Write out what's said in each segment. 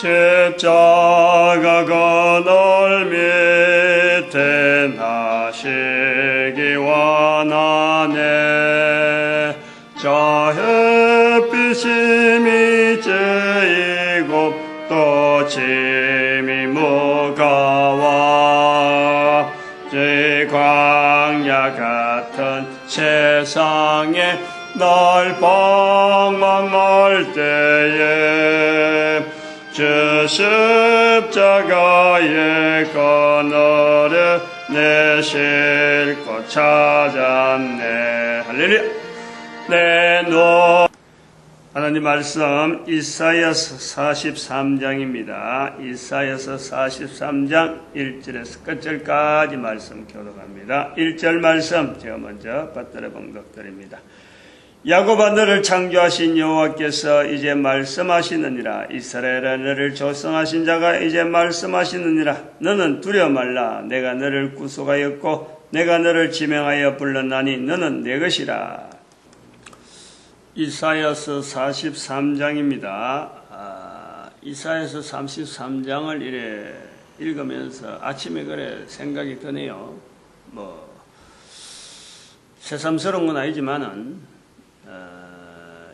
십자가 그늘 밑에 나시기 원하네. 저 햇빛이 미치고 또 짐이 무거워 이 광야 같은 세상에 날 방황할 때에 주 십자가의 그늘에 내 쉴 곳 찾았네. 할렐루야. 내 눈 하나님 말씀 이사야서 43장입니다. 이사야서 43장 1절에서 끝절까지 말씀 교독합니다. 1절 말씀 제가 먼저 받들어 본 것들입니다. 야곱아 너를 창조하신 여호와께서 이제 말씀하시느니라. 이스라엘아 너를 조성하신 자가 이제 말씀하시느니라. 너는 두려워 말라. 내가 너를 구속하였고 내가 너를 지명하여 불렀나니 너는 내 것이라. 이사야서 43장입니다. 이사야서 33장을 이래 읽으면서 아침에 그래 생각이 드네요. 새삼스러운 건 아니지만은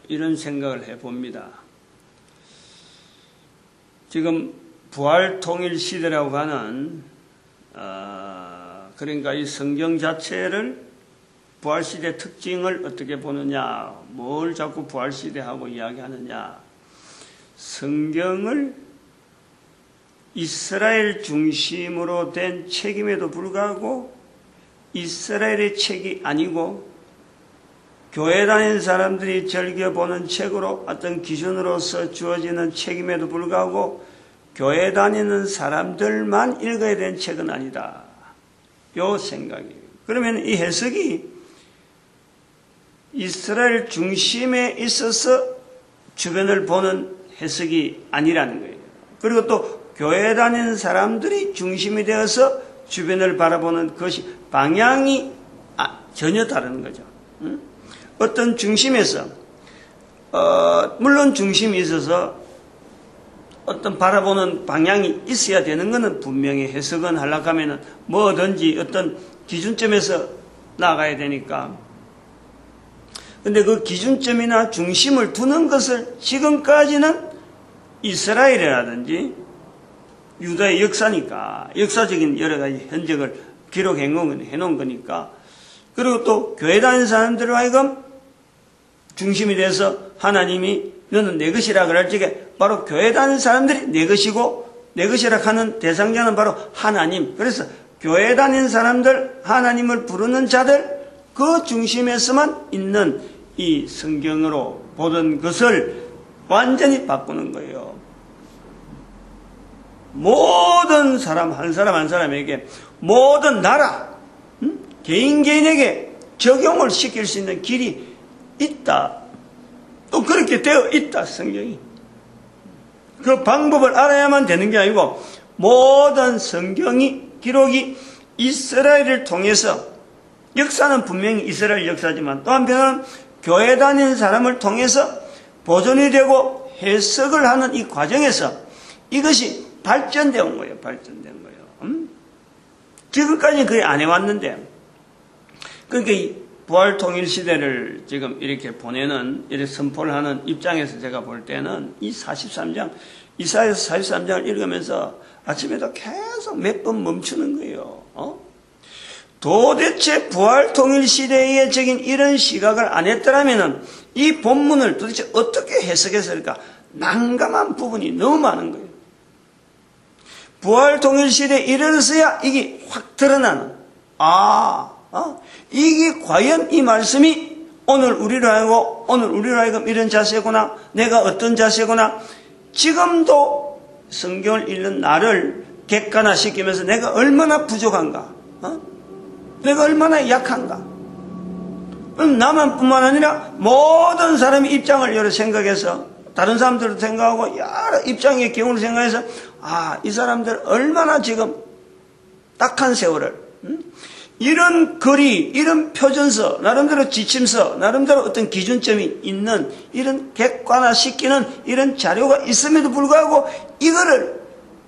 이런 생각을 해봅니다. 지금 부활통일 시대라고 하는 그러니까 이 성경 자체를 부활시대 특징을 어떻게 보느냐, 뭘 자꾸 부활시대하고 이야기하느냐. 성경을 이스라엘 중심으로 된 책임에도 불구하고 이스라엘의 책이 아니고 교회 다니는 사람들이 즐겨보는 책으로 어떤 기준으로서 주어지는 책임에도 불구하고 교회 다니는 사람들만 읽어야 되는 책은 아니다. 요 생각이에요. 그러면 이 해석이 이스라엘 중심에 있어서 주변을 보는 해석이 아니라는 거예요. 그리고 또 교회 다니는 사람들이 중심이 되어서 주변을 바라보는 것이 방향이 전혀 다른 거죠. 어떤 중심에서 물론 중심이 있어서 어떤 바라보는 방향이 있어야 되는 것은 분명히 해석은 하려고 하면은 뭐든지 어떤 기준점에서 나가야 되니까. 근데 그 기준점이나 중심을 두는 것을 지금까지는 이스라엘이라든지 유다의 역사니까 역사적인 여러 가지 흔적을 기록해 놓은 거니까 그리고 또 교회 다니는 사람들로 하여금 중심이 돼서 하나님이 너는 내 것이라 그럴 적에 바로 교회 다니는 사람들이 내 것이고 내 것이라 하는 대상자는 바로 하나님. 그래서 교회 다니는 사람들 하나님을 부르는 자들 그 중심에서만 있는 이 성경으로 보던 것을 완전히 바꾸는 거예요. 모든 사람 한 사람에게 모든 나라 개인에게 적용을 시킬 수 있는 길이 있다. 또 그렇게 되어 있다. 성경이. 그 방법을 알아야만 되는 게 아니고 모든 성경이 기록이 이스라엘을 통해서 역사는 분명히 이스라엘 역사지만 또 한편은 교회 다니는 사람을 통해서 보존이 되고 해석을 하는 이 과정에서 이것이 발전되어 온 거예요. 발전된 거예요. 지금까지는 그게 안 해왔는데 그러니까 이 부활통일 시대를 지금 이렇게 보내는 이렇게 선포를 하는 입장에서 제가 볼 때는 이 43장 이사야서 43장을 읽으면서 아침에도 계속 몇 번 멈추는 거예요. 도대체 부활통일 시대에 적인 이런 시각을 안 했더라면 이 본문을 도대체 어떻게 해석했을까? 난감한 부분이 너무 많은 거예요. 부활통일 시대에 이르러서야 이게 확 드러나는 이게 과연 이 말씀이 오늘 우리로 하여금 이런 자세구나 내가 어떤 자세구나 지금도 성경을 읽는 나를 객관화시키면서 내가 얼마나 부족한가 내가 얼마나 약한가. 나만 뿐만 아니라 모든 사람의 입장을 여러 생각해서 다른 사람들도 생각하고 여러 입장의 경우를 생각해서 이 사람들 얼마나 지금 딱한 세월을 이런 글이, 이런 표준서, 나름대로 지침서, 나름대로 어떤 기준점이 있는 이런 객관화시키는 이런 자료가 있음에도 불구하고 이거를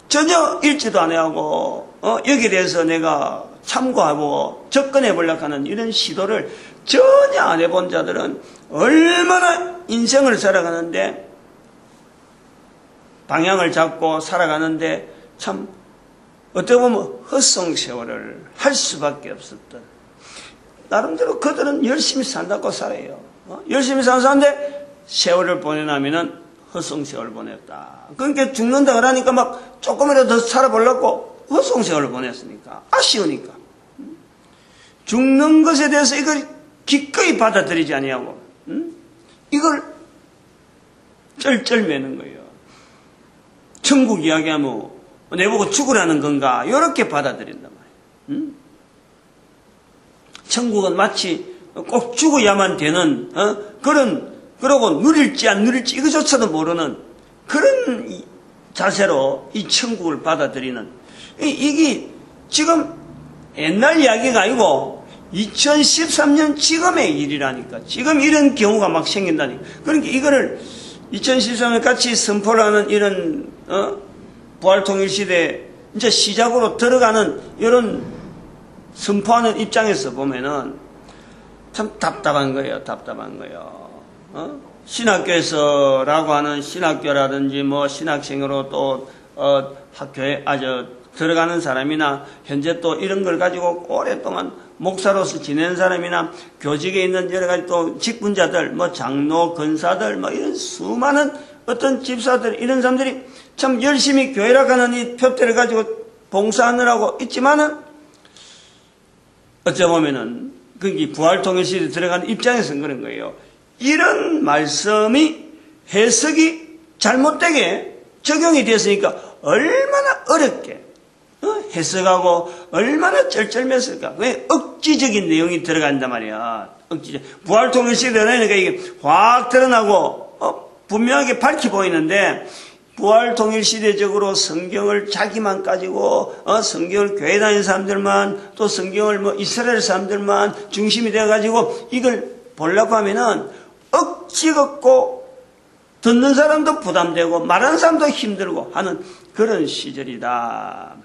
전혀 읽지도 안 하고 여기에 대해서 내가 참고하고 접근해 보려고 하는 이런 시도를 전혀 안 해본 자들은 얼마나 인생을 살아가는데 방향을 잡고 살아가는데 참 어떻게 보면 헛송세월을 할 수밖에 없었던, 나름대로 그들은 열심히 산다고 살아요. 열심히 사는데 세월을 보내나면은 헛송세월을 보냈다. 그러니까 죽는다 그러니까 막 조금이라도 더 살아보려고 헛송세월을 보냈으니까 아쉬우니까 죽는 것에 대해서 이걸 기꺼이 받아들이지 아니하고 이걸 쩔쩔매는 거예요. 천국 이야기하면 내보고 죽으라는 건가? 이렇게 받아들인단 말이에요. 천국은 마치 꼭 죽어야만 되는 그러고 누릴지 안 누릴지 이거조차도 모르는 그런 자세로 이 천국을 받아들이는, 이게 지금 옛날 이야기가 아니고 2013년 지금의 일이라니까. 지금 이런 경우가 막 생긴다니까. 그러니까 이거를 2013년 같이 선포를 하는 이런 부활통일시대 이제 시작으로 들어가는 이런 선포하는 입장에서 보면은 참 답답한 거예요. 답답한 거예요. 신학교에서라고 하는 신학교라든지 뭐 신학생으로 또 학교에 들어가는 사람이나 현재 또 이런 걸 가지고 오랫동안 목사로서 지낸 사람이나 교직에 있는 여러 가지 또 직분자들, 뭐 장로, 권사들, 뭐 이런 수많은 어떤 집사들, 이런 사람들이 참 열심히 교회라고 하는 이 표대를 가지고 봉사하느라고 있지만은 어쩌보면은 그게 부활통일시대에 들어가는 입장에서는 그런 거예요. 이런 말씀이 해석이 잘못되게 적용이 됐으니까 얼마나 어렵게 해석하고 얼마나 쩔쩔맸을까. 왜 억지적인 내용이 들어간단 말이야. 억지적. 부활통일시대라니까 이게 확 드러나고 분명하게 밝히 보이는데 부활통일시대적으로 성경을 자기만 가지고 성경을 교회 다니는 사람들만, 또 성경을 뭐 이스라엘 사람들만 중심이 돼가지고 이걸 보려고 하면은 억지 갖고 듣는 사람도 부담되고 말하는 사람도 힘들고 하는 그런 시절이다.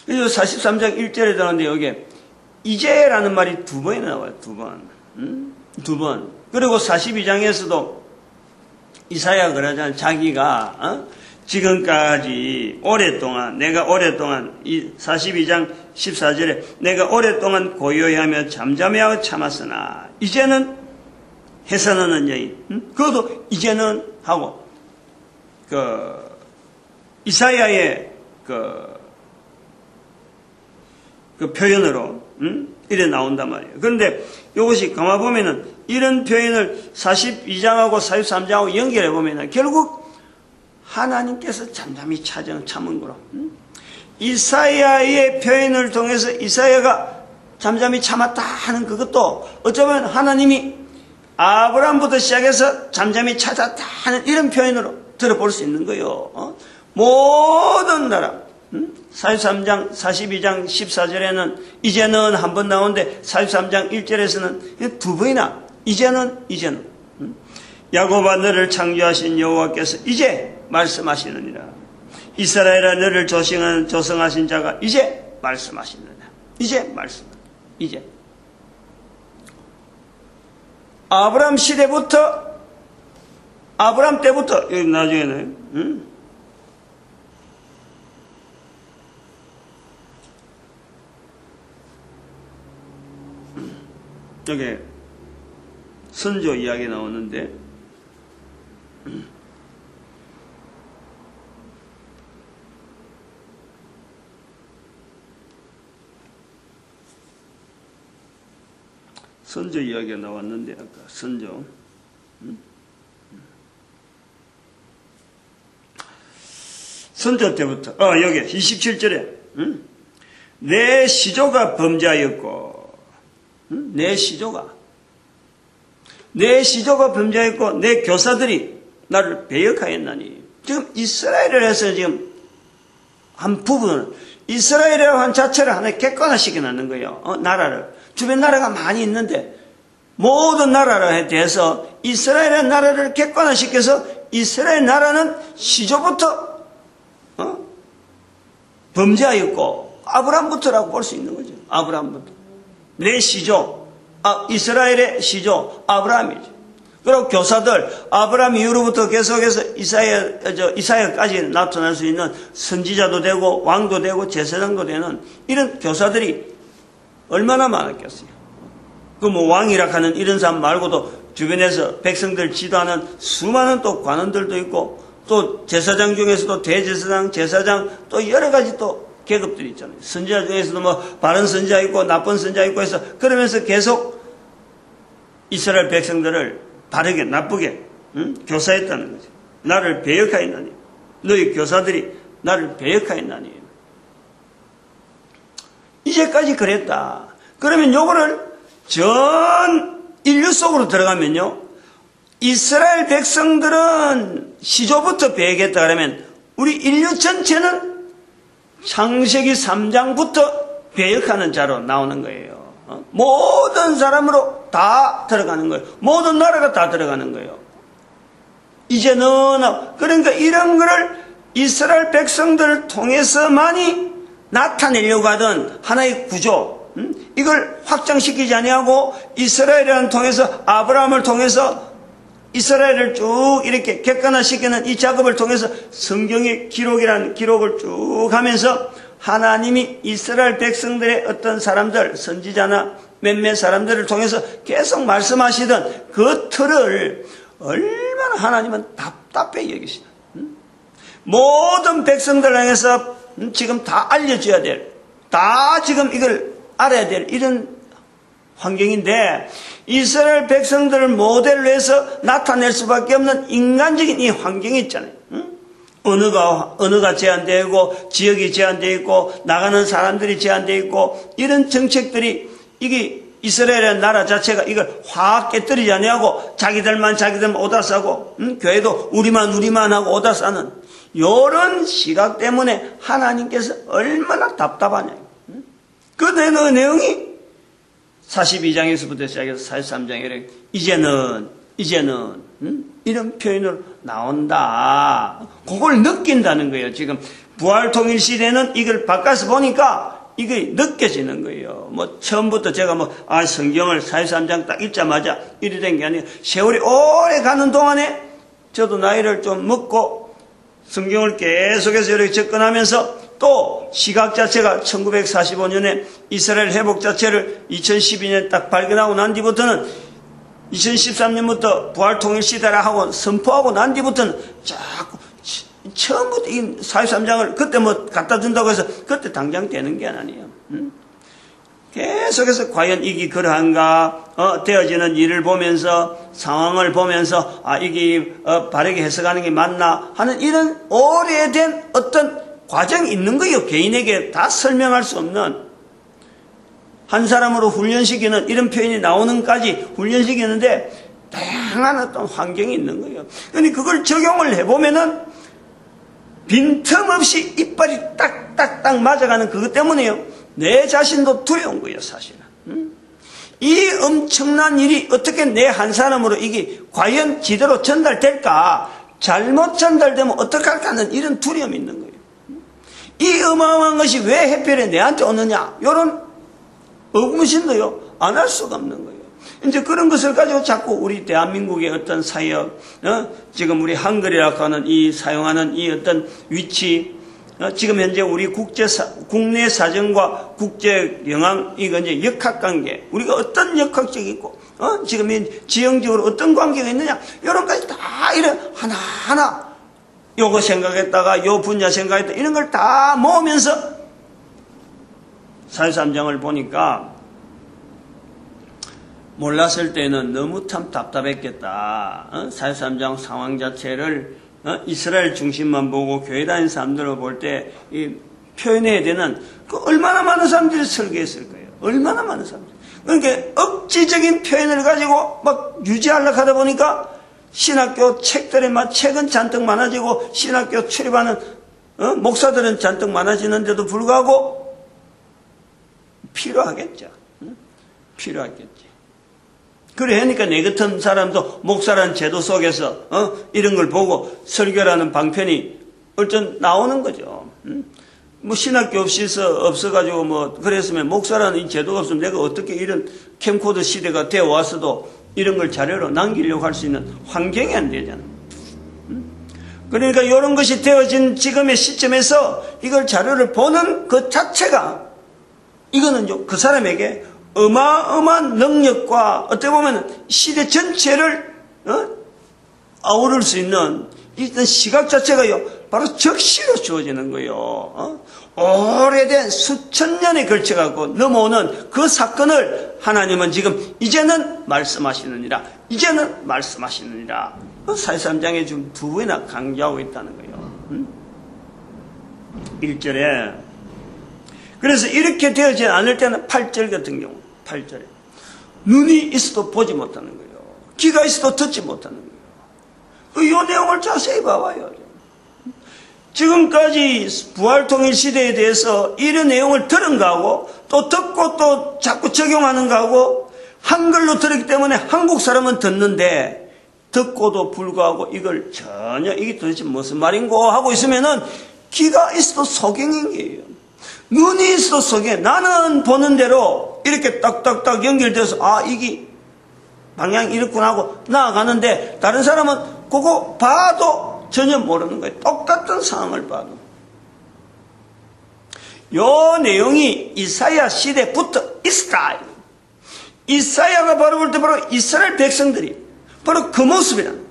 그래서 43장 1절에 들었는데 여기에 이제라는 말이 두 번이나 나와요. 두 번. 두 번. 그리고 42장에서도 이사야가 그러잖아요. 자기가 지금까지 오랫동안, 내가 오랫동안, 이 42장 14절에 내가 오랫동안 고요해하며 잠잠해하고 참았으나 이제는 해산하는 여인, 그것도 이제는 하고 이사야의 그 표현으로 이래 나온단 말이에요. 그런데 이것이 가만 보면은 이런 표현을 42장하고 43장하고 연결해 보면은 결국 하나님께서 잠잠히 참은 거로. 이사야의 표현을 통해서 이사야가 잠잠히 참았다 하는 그것도 어쩌면 하나님이 아브라함부터 시작해서 잠잠히 찾았다 하는 이런 표현으로 들어볼 수 있는 거예요. 모든 나라 43장, 42장, 14절에는 이제는 한 번 나오는데 43장 1절에서는 두 번이나 이제는 야곱아 너를 창조하신 여호와께서 이제 말씀하시느니라. 이스라엘아 너를 조성하신 자가 이제 말씀하시느니라. 이제 아브라함 시대부터, 아브라함 때부터, 여기 나중에는 여기 선조 이야기 나오는데 선조 이야기가 나왔는데 아까 선조 선조 때부터 여기 27절에 내 시조가 범죄하였고 내 시조가 범죄했고 내 교사들이 나를 배역하였나니. 지금 이스라엘을 해서 지금 한 부분은 이 이스라엘이라는 자체를 하나의 객관화시켜 놓는 거예요. 나라를. 주변 나라가 많이 있는데 모든 나라에 대해서 이스라엘의 나라를 객관화시켜서 이스라엘 나라는 시조부터 범죄하였고 아브라함부터라고 볼 수 있는 거죠. 아브라함부터. 내 시조, 이스라엘의 시조 아브라함이죠. 그리고 교사들 아브라함 이후로부터 계속해서 이사야까지 나타날 수 있는 선지자도 되고 왕도 되고 제사장도 되는 이런 교사들이 얼마나 많았겠어요. 그 뭐 왕이라 하는 이런 사람 말고도 주변에서 백성들 지도하는 수많은 또 관원들도 있고 또 제사장 중에서도 대제사장, 제사장 또 여러 가지 또 계급들이 있잖아요. 선지자 중에서도 뭐 바른 선지자 있고 나쁜 선지자 있고 해서 그러면서 계속 이스라엘 백성들을 바르게 나쁘게 교사했다는 거죠. 나를 배역하였나니 너희 교사들이 나를 배역하였나니 이제까지 그랬다. 그러면 요거를 전 인류 속으로 들어가면요. 이스라엘 백성들은 시조부터 배역했다 그러면 우리 인류 전체는 창세기 3장부터 배역하는 자로 나오는 거예요. 모든 사람으로 다 들어가는 거예요. 모든 나라가 다 들어가는 거예요. 이제는 그러니까 이런 거를 이스라엘 백성들을 통해서만이 나타내려고 하던 하나의 구조 이걸 확장시키지 아니하고 이스라엘을 통해서 아브라함을 통해서 이스라엘을 쭉 이렇게 객관화시키는 이 작업을 통해서 성경의 기록이라는 기록을 쭉 하면서 하나님이 이스라엘 백성들의 어떤 사람들 선지자나 몇몇 사람들을 통해서 계속 말씀하시던 그 틀을 얼마나 하나님은 답답해 여기시나. 모든 백성들 향해서 지금 다 알려줘야 될, 다 지금 이걸 알아야 될 이런 환경인데 이스라엘 백성들을 모델로 해서 나타낼 수밖에 없는 인간적인 이 환경이 있잖아요. 언어가 제한되고 지역이 제한되어 있고 나가는 사람들이 제한되어 있고 이런 정책들이 이게 이스라엘의 나라 자체가 이걸 확 깨뜨리지 아니하고 자기들만 오다 싸고 교회도 우리만 하고 오다 싸는 이런 시각 때문에 하나님께서 얼마나 답답하냐. 그 내용이 42장에서부터 시작해서 43장에 이제는 이런 표현으로 나온다. 그걸 느낀다는 거예요. 지금 부활통일 시대는 이걸 바꿔서 보니까 이게 느껴지는 거예요. 뭐 처음부터 제가 성경을 43장 딱 읽자마자 이래 된 게 아니에요. 세월이 오래 가는 동안에 저도 나이를 좀 먹고 성경을 계속해서 이렇게 접근하면서 또 시각 자체가 1945년에 이스라엘 회복 자체를 2012년 딱 발견하고 난 뒤부터는 2013년부터 부활통일 시대라 하고 선포하고 난 뒤부터는 자꾸 처음부터 이 43장을 그때 갖다 준다고 해서 그때 당장 되는 게 아니에요. 계속해서 과연 이게 그러한가 되어지는 일을 보면서 상황을 보면서 이게 바르게 해석하는 게 맞나 하는 이런 오래된 어떤 과정이 있는 거예요. 개인에게 다 설명할 수 없는 한 사람으로 훈련시키는 이런 표현이 나오는까지 훈련시키는데 다양한 어떤 환경이 있는 거예요. 그런데 그걸 적용을 해보면은 빈틈없이 이빨이 딱딱딱 맞아가는 그것 때문에요. 내 자신도 두려운 거예요, 사실은. 이 엄청난 일이 어떻게 내 한 사람으로 이게 과연 제대로 전달될까? 잘못 전달되면 어떡할까 하는 이런 두려움이 있는 거예요. 이 어마어마한 것이 왜 해필에 내한테 오느냐? 이런 의구심도요, 안 할 수가 없는 거예요. 이제 그런 것을 가지고 자꾸 우리 대한민국의 어떤 사역, 지금 우리 한글이라고 하는 이 사용하는 이 어떤 위치, 지금 현재 우리 국내 사정과 국제 영향, 이거 이제 역학관계, 우리가 어떤 역학적이 있고, 지금 지형적으로 어떤 관계가 있느냐, 이런 것까지 다 이런 하나하나, 요거 생각했다가, 요 분야 생각했다, 이런 걸 다 모으면서 43장을 보니까, 몰랐을 때는 너무 참 답답했겠다. 43장 상황 자체를 이스라엘 중심만 보고 교회 다니는 사람들을 볼 때 표현해야 되는 그 얼마나 많은 사람들이 설계했을 거예요. 얼마나 많은 사람들. 그러니까 억지적인 표현을 가지고 막 유지하려고 하다 보니까 신학교 책들에 막 책은 잔뜩 많아지고 신학교 출입하는 목사들은 잔뜩 많아지는데도 불구하고 필요하겠죠. 필요하겠지. 그래 하니까 내 같은 사람도 목사라는 제도 속에서 이런 걸 보고 설교라는 방편이 어쩐 나오는 거죠. 뭐 신학교 없어가지고 뭐 그랬으면 목사라는 이 제도가 없으면 내가 어떻게 이런 캠코더 시대가 되어 왔어도 이런 걸 자료로 남기려고 할 수 있는 환경이 안 되잖아. 그러니까 이런 것이 되어진 지금의 시점에서 이걸 자료를 보는 그 자체가 이거는 그 사람에게 어마어마한 능력과 어떻게 보면 시대 전체를 아우를 수 있는 이런 시각 자체가요 바로 적시로 주어지는 거예요. 오래된 수천 년에 걸쳐갖고 넘어오는 그 사건을 하나님은 지금 이제는 말씀하시느니라, 이제는 말씀하시느니라 43장에 지금 두 번이나 강조하고 있다는 거예요. 1절에 그래서 이렇게 되어지지 않을 때는 8절 같은 경우 8절에 눈이 있어도 보지 못하는 거예요. 귀가 있어도 듣지 못하는 거예요. 이 내용을 자세히 봐봐요. 지금까지 부활통일 시대에 대해서 이런 내용을 들은 거하고 또 듣고 또 자꾸 적용하는 거하고 한글로 들었기 때문에 한국 사람은 듣는데 듣고도 불구하고 이걸 전혀 이게 도대체 무슨 말인고 하고 있으면은 귀가 있어도 소경인 거예요. 눈이 있어도 소경. 나는 보는 대로 이렇게 딱딱딱 연결돼서 이게 방향이 이렇구나 하고 나아가는데 다른 사람은 그거 봐도 전혀 모르는 거예요. 똑같은 상황을 봐도. 요 내용이 이사야 시대부터 이스라엘. 이사야가 바로 볼 때 바로 이스라엘 백성들이 바로 그 모습이란.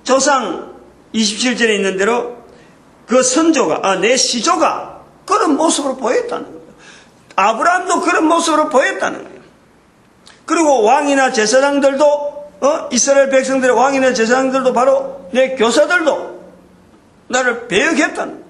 조상 27절에 있는 대로 그 선조가, 내 시조가 그런 모습으로 보였다는 거예요. 아브라함도 그런 모습으로 보였다는 거예요. 그리고 왕이나 제사장들도 이스라엘 백성들의 왕이나 제사장들도 바로 내 교사들도 나를 배역했다는 거예요.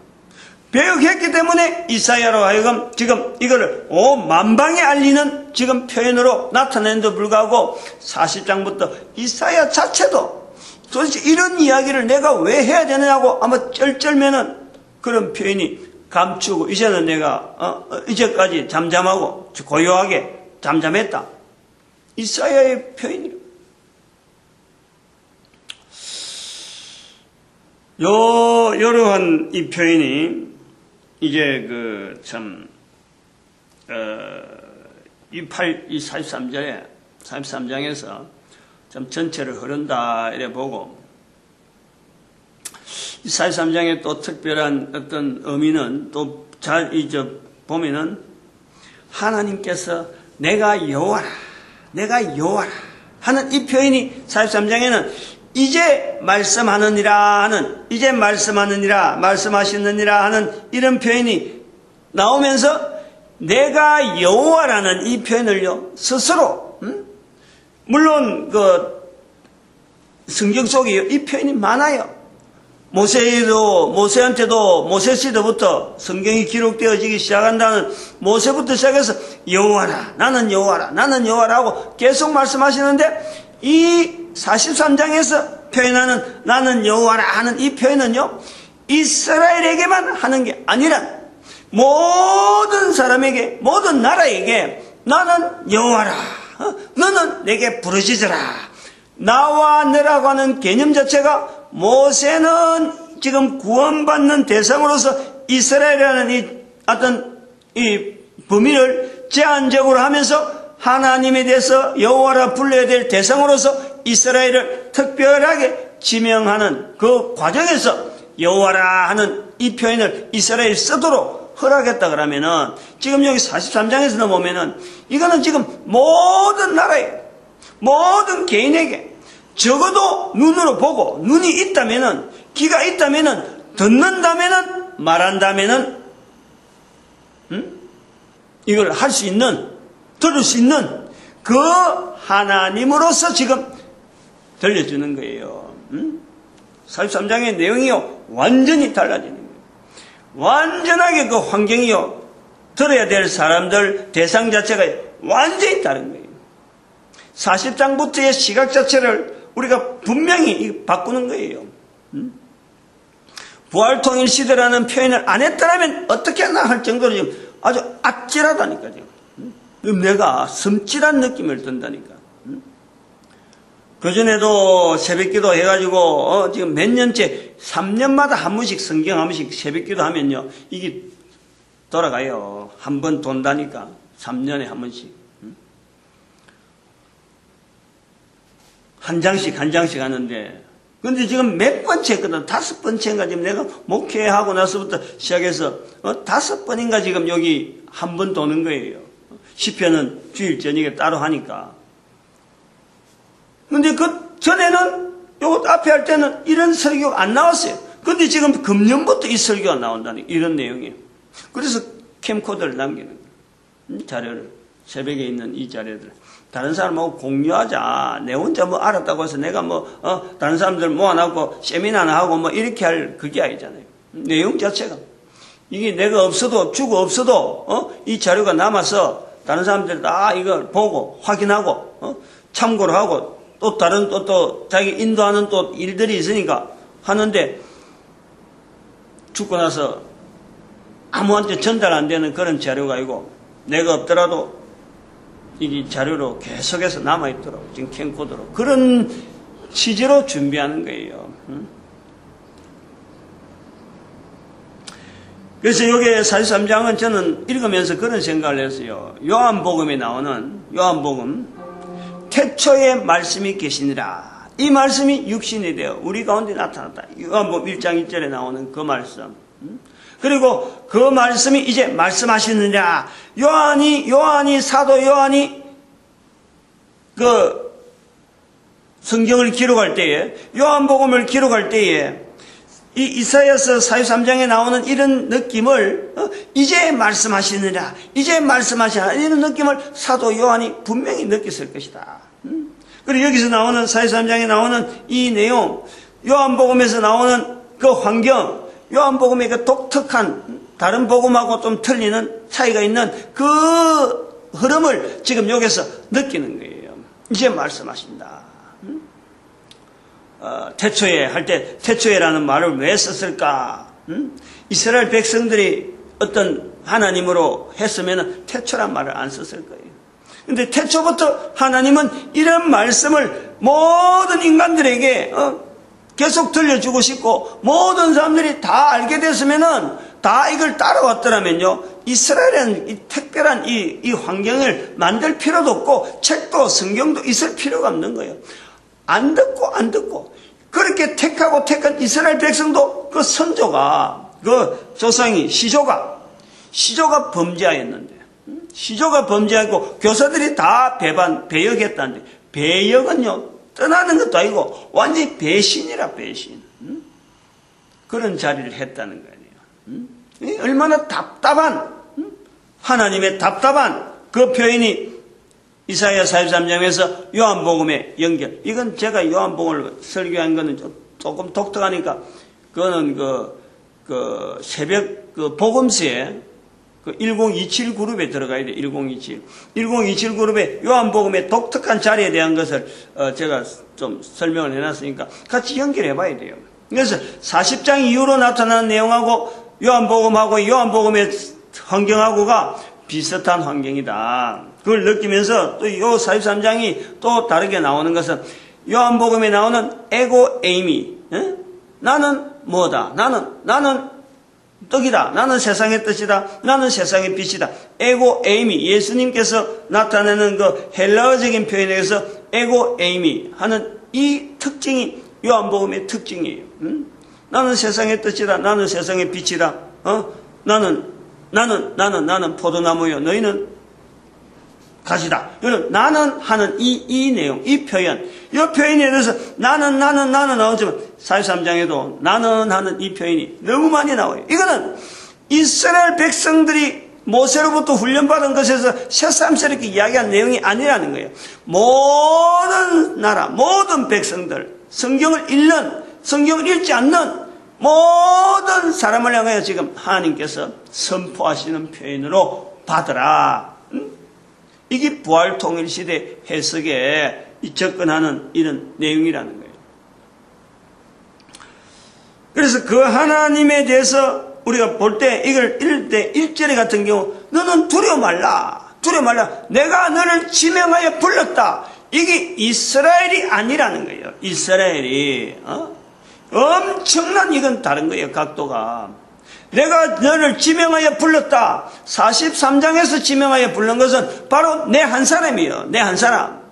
배역했기 때문에 이사야로 하여금 지금 이거를 온 만방에 알리는 지금 표현으로 나타내는데도 불구하고 40장부터 이사야 자체도 도대체 이런 이야기를 내가 왜 해야 되느냐고 아마 쩔쩔매는 그런 표현이 감추고 이제는 내가 이제까지 잠잠하고 고요하게 잠잠했다. 이사야의 표현이라. 여러한 이 표현이 이제 이 43장에서 좀 전체를 흐른다 이래 보고 이 43장에 또 특별한 어떤 의미는 또 잘 보면은 하나님께서 내가 여호와라 하는 이 표현이 43장에는 이제 말씀하느니라 말씀하시느니라 하는 이런 표현이 나오면서 내가 여호와라는 이 표현을요 스스로 물론 성경 속에 이 표현이 많아요. 모세한테도 모세 시대부터 성경이 기록되어지기 시작한다는 모세부터 시작해서 여호와라 나는 여호와라 하고 계속 말씀하시는데 이 43장에서 표현하는 나는 여호와라 하는 이 표현은요 이스라엘에게만 하는 게 아니라 모든 사람에게 모든 나라에게 나는 여호와라 너는 내게 부르짖으라. 나와 너라고 하는 개념 자체가 모세는 지금 구원받는 대상으로서 이스라엘이라는 이 어떤 이 범위를 제한적으로 하면서 하나님에 대해서 여호와라 불러야 될 대상으로서 이스라엘을 특별하게 지명하는 그 과정에서 여호와라 하는 이 표현을 이스라엘이 쓰도록 허락했다 그러면은 지금 여기 43장에서 보면은 이거는 지금 모든 나라에 모든 개인에게 적어도 눈으로 보고 눈이 있다면은 귀가 있다면은 듣는다면은 말한다면은 이걸 할 수 있는 들을 수 있는 그 하나님으로서 지금 들려주는 거예요. 43장의 내용이요 완전히 달라지는 거예요. 완전하게 그 환경이요 들어야 될 사람들 대상 자체가 완전히 다른 거예요. 40장부터의 시각 자체를 우리가 분명히 바꾸는 거예요. 부활통일시대라는 표현을 안 했더라면 어떻게 하나 할 정도로 지금 아주 아찔하다니까요. 내가 섬찟한 느낌을 든다니까. 그전에도 새벽기도 해가지고 지금 몇 년째 3년마다 한 번씩 성경 한 번씩 새벽기도 하면요 이게 돌아가요. 한 번 돈다니까 3년에 한 번씩 한 장씩 하는데 근데 지금 몇 번째 했거든. 5번째인가 지금 내가 목회하고 나서부터 시작해서 5번인가 지금 여기 한 번 도는 거예요. 시편은 주일 저녁에 따로 하니까. 근데 그 전에는 요거 앞에 할 때는 이런 설교가 안 나왔어요. 근데 지금 금년부터 이 설교가 나온다니 이런 내용이에요. 그래서 캠코더를 남기는 거예요. 자료를 새벽에 있는 이 자료들 다른 사람하고 공유하자. 내 혼자 뭐 알았다고 해서 내가 다른 사람들 모아놓고 세미나나 하고 뭐 이렇게 할 그게 아니잖아요. 내용 자체가 이게 내가 없어도 주고 없어도 이 자료가 남아서 다른 사람들 다 이걸 보고 확인하고 참고를 하고 또 다른 또 자기 인도하는 또 일들이 있으니까 하는데 죽고 나서 아무한테 전달 안 되는 그런 자료가 아니고 내가 없더라도 이 자료로 계속해서 남아있도록 지금 캠코더로 그런 취지로 준비하는 거예요. 그래서 여기 43장은 저는 읽으면서 그런 생각을 했어요. 요한복음에 나오는 요한복음 태초에 말씀이 계시니라. 이 말씀이 육신이 되어 우리 가운데 나타났다. 요한복음 1장 1절에 나오는 그 말씀. 그리고 그 말씀이 이제 말씀하시느냐. 요한이 사도 요한이 그 성경을 기록할 때에 요한복음을 기록할 때에 이 이사야서 43장에 나오는 이런 느낌을 이제 말씀하시느냐 이제 말씀하시느냐 이런 느낌을 사도 요한이 분명히 느꼈을 것이다. 그리고 여기서 나오는 43장에 나오는 이 내용 요한복음에서 나오는 그 환경 요한복음의 그 독특한 다른 복음하고 좀 틀리는 차이가 있는 그 흐름을 지금 여기서 느끼는 거예요. 이제 말씀하신다. 태초에 할 때 태초에라는 말을 왜 썼을까? 이스라엘 백성들이 어떤 하나님으로 했으면 태초란 말을 안 썼을 거예요. 근데 태초부터 하나님은 이런 말씀을 모든 인간들에게 계속 들려주고 싶고 모든 사람들이 다 알게 됐으면은 다 이걸 따라왔더라면요 이스라엘은 이 특별한 이 환경을 만들 필요도 없고 책도 성경도 있을 필요가 없는 거예요. 안 듣고 그렇게 택하고 택한 이스라엘 백성도 그 선조가 그 조상이 시조가 범죄하였는데 시조가 범죄하고 교사들이 다 배역했다는데 배역은요 떠나는 것도 아니고 완전히 배신이라 배신. 그런 자리를 했다는 거 아니에요. 얼마나 답답한 하나님의 답답한 그 표현이 이사야 43장에서 요한복음의 연결. 이건 제가 요한복음을 설교한 거는 조금 독특하니까 그거는 그 새벽 그 복음서에 그 1027 그룹에 들어가야 돼. 1027 그룹에 요한복음의 독특한 자리에 대한 것을 제가 좀 설명을 해놨으니까 같이 연결해 봐야 돼요. 그래서 40장 이후로 나타나는 내용하고 요한복음하고 요한복음의 환경하고가 비슷한 환경이다. 그걸 느끼면서 또 요 43장이 또 다르게 나오는 것은 요한복음에 나오는 에고 에이미. 나는 뭐다. 나는 떡이다. 나는 세상의 뜻이다. 나는 세상의 빛이다. 에고 에이미. 예수님께서 나타내는 그 헬라어적인 표현에 의해서 에고 에이미 하는 이 특징이 요한복음의 특징이에요. 나는 세상의 뜻이다. 나는 세상의 빛이다. 나는 포도나무요. 너희는 가지다. 나는 하는 이 내용, 이 표현. 이 표현에 대해서 나는 나오지만 43장에도 나는 하는 이 표현이 너무 많이 나와요. 이거는 이스라엘 백성들이 모세로부터 훈련받은 것에서 새삼스럽게 이야기한 내용이 아니라는 거예요. 모든 나라, 모든 백성들, 성경을 읽지 않는 모든 사람을 향하여 지금 하나님께서 선포하시는 표현으로 받으라. 이게 부활통일시대 해석에 접근하는 이런 내용이라는 거예요. 그래서 그 하나님에 대해서 우리가 볼 때 이걸 읽을 때 1절에 같은 경우 너는 두려워 말라. 두려워 말라. 내가 너를 지명하여 불렀다. 이게 이스라엘이 아니라는 거예요. 이스라엘이 엄청난 이건 다른 거예요. 각도가. 내가 너를 지명하여 불렀다. 43장에서 지명하여 부른 것은 바로 내 한 사람이에요. 내 한 사람.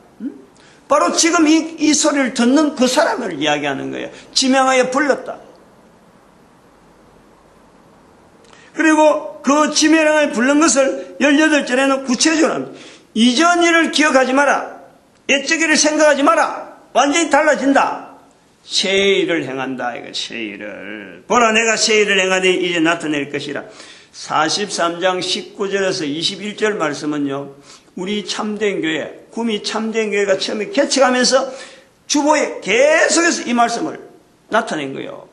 바로 지금 이 소리를 듣는 그 사람을 이야기하는 거예요. 지명하여 불렀다. 그리고 그 지명하여 부른 것을 18절에는 구체적으로 합니다. 이전 일을 기억하지 마라. 옛적 일을 생각하지 마라. 완전히 달라진다. 새 일을 행한다. 이거 새 일을. 보라 내가 새 일을 행하니 이제 나타낼 것이라. 43장 19절에서 21절 말씀은요. 우리 참된 교회, 구미 참된 교회가 처음에 개척하면서 주보에 계속해서 이 말씀을 나타낸 거예요.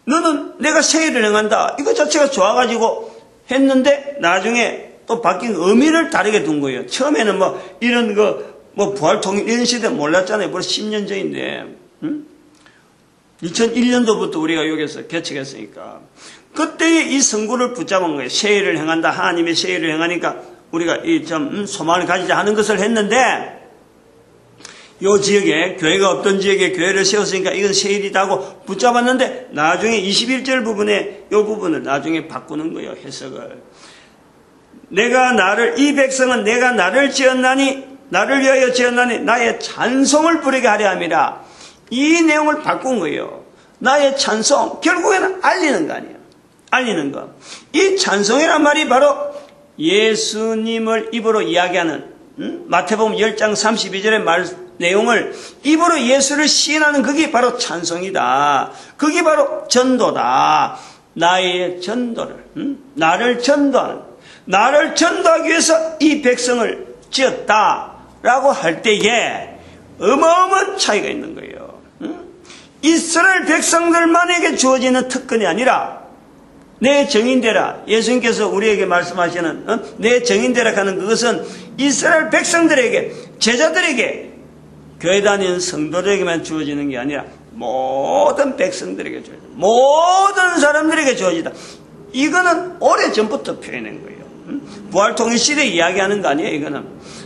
너는 내가 새 일을 행한다. 이거 자체가 좋아가지고 했는데 나중에 또 바뀐 의미를 다르게 둔 거예요. 처음에는 이런 부활통일 이런 시대 몰랐잖아요. 벌써 10년 전인데. 2001년도부터 우리가 여기서 개척했으니까. 그때의 이 선구를 붙잡은 거예요. 새 일을 행한다. 하나님의 새 일을 행하니까 우리가 소망을 가지자 하는 것을 했는데 요 지역에 교회가 없던 지역에 교회를 세웠으니까 이건 새 일이다 하고 붙잡았는데 나중에 21절 부분에 요 부분을 나중에 바꾸는 거예요. 해석을. 이 백성은 내가 나를 지었나니 나를 위하여 지었나니 나의 찬송을 부르게 하려 함이라. 이 내용을 바꾼 거예요. 나의 찬송. 결국에는 알리는 거 아니에요. 알리는 거. 이 찬송이란 말이 바로 예수님을 입으로 이야기하는 마태복음 10장 32절의 내용을 입으로 예수를 시인하는 그게 바로 찬송이다. 그게 바로 전도다. 나의 전도를 나를 전도하기 위해서 이 백성을 지었다라고 할 때에 어마어마한 차이가 있는 거예요. 이스라엘 백성들만에게 주어지는 특권이 아니라 내 정인되라. 예수님께서 우리에게 말씀하시는 내 정인되라 하는 그것은 이스라엘 백성들에게 제자들에게 교회 다니는 성도들에게만 주어지는 게 아니라 모든 백성들에게 주어진다. 모든 사람들에게 주어지다. 이거는 오래전부터 표현한 거예요. 부활통일 시대 이야기하는 거 아니에요. 이거는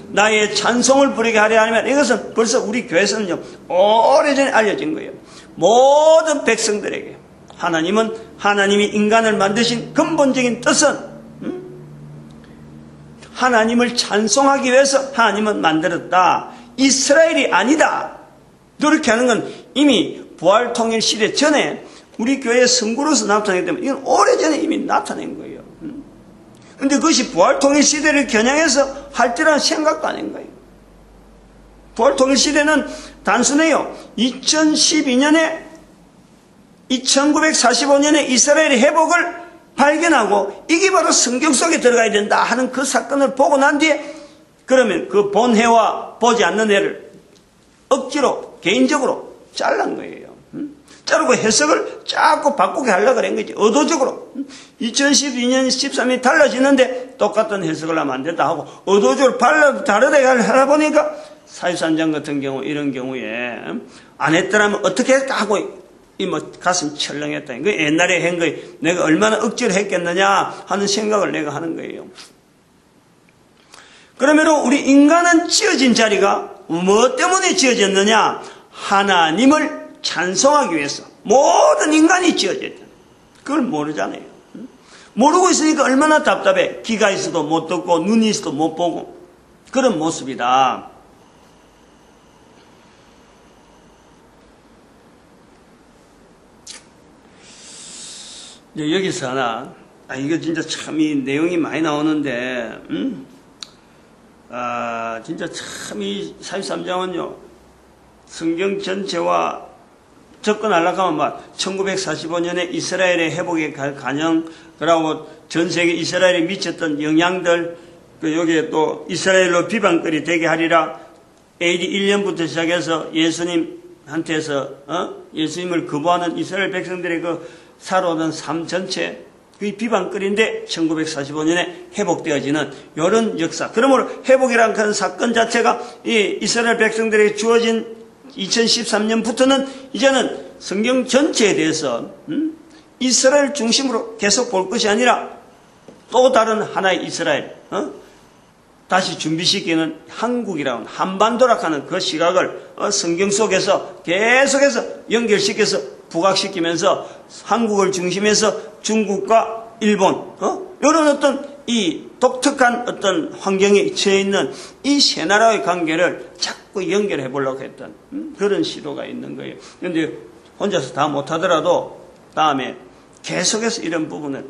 나의 찬송을 부르게 하려 하면 이것은 벌써 우리 교회에서는 오래전에 알려진 거예요. 모든 백성들에게 하나님이 인간을 만드신 근본적인 뜻은 하나님을 찬송하기 위해서 하나님은 만들었다. 이스라엘이 아니다. 그렇게 하는 건 이미 부활통일 시대 전에 우리 교회의 선구로서 나타나기 때문에 이건 오래전에 이미 나타낸 거예요. 근데 그것이 부활통일 시대를 겨냥해서 할 때라는 생각도 아닌 거예요. 부활통일 시대는 단순해요. 1945년에 이스라엘의 회복을 발견하고 이게 바로 성경 속에 들어가야 된다 하는 그 사건을 보고 난 뒤에 그러면 그 본해와 보지 않는 해를 억지로 개인적으로 잘란 거예요. 자르고 해석을 자꾸 바꾸게 하려고 한 거지. 의도적으로. 2012년 13년이 달라지는데 똑같은 해석을 하면 안 된다 하고 의도적으로 다르게 하다 보니까 사유산장 같은 경우 이런 경우에 안 했더라면 어떻게 할까 하고 가슴 철렁했다. 그 옛날에 한 거예요. 내가 얼마나 억지로 했겠느냐 하는 생각을 내가 하는 거예요. 그러므로 우리 인간은 지어진 자리가 뭐 때문에 지어졌느냐? 하나님을 찬송하기 위해서 모든 인간이 지어졌다. 그걸 모르잖아요. 모르고 있으니까 얼마나 답답해. 귀가 있어도 못 듣고 눈이 있어도 못 보고 그런 모습이다. 여기서 하나 이거 진짜 참 이 내용이 많이 나오는데 진짜 참 이 43장은요 성경 전체와 접근하려고 하면 1945년에 이스라엘의 회복의 가정, 그리고 전 세계 이스라엘에 미쳤던 영향들, 여기에 또 이스라엘로 비방거리 되게 하리라. AD 1년부터 시작해서 예수님한테서 예수님을 거부하는 이스라엘 백성들의 그 살아오던 삶 전체 그 비방거리인데 1945년에 회복되어지는 이런 역사. 그러므로 회복이라는 그 사건 자체가 이 이스라엘 백성들에게 주어진 2013년부터는 이제는 성경 전체에 대해서 이스라엘 중심으로 계속 볼 것이 아니라 또 다른 하나의 이스라엘, 다시 준비시키는 한국이라는 한반도라 하는 그 시각을 성경 속에서 계속해서 연결시켜서 부각시키면서 한국을 중심해서 중국과 일본, 이런 어떤 이 독특한 어떤 환경에 처해 있는 이 세 나라의 관계를 자꾸 연결해 보려고 했던 그런 시도가 있는 거예요. 그런데 혼자서 다 못하더라도 다음에 계속해서 이런 부분을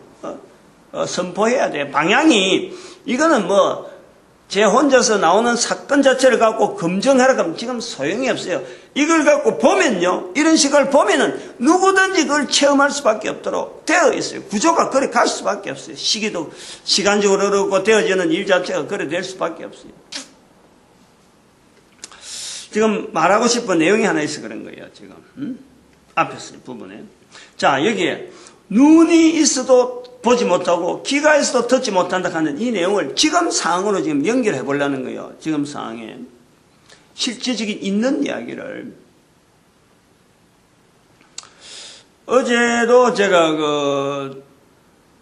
선포해야 돼. 방향이 이거는 뭐 제 혼자서 나오는 사건 자체를 갖고 검증하라 하면 지금 소용이 없어요. 이걸 갖고 보면요, 이런 식을 보면은 누구든지 그걸 체험할 수밖에 없도록 되어 있어요. 구조가 그래 갈 수밖에 없어요. 시기도 시간적으로 그렇고 되어지는 일 자체가 그래 될 수밖에 없어요. 지금 말하고 싶은 내용이 하나 있어 그런 거예요. 지금 앞에서 부분에. 자, 여기에 눈이 있어도 보지 못하고 귀가 있어도 듣지 못한다 하는 이 내용을 지금 상황으로 지금 연결해 보려는 거예요. 지금 상황에 실제적인 있는 이야기를. 어제도 제가 그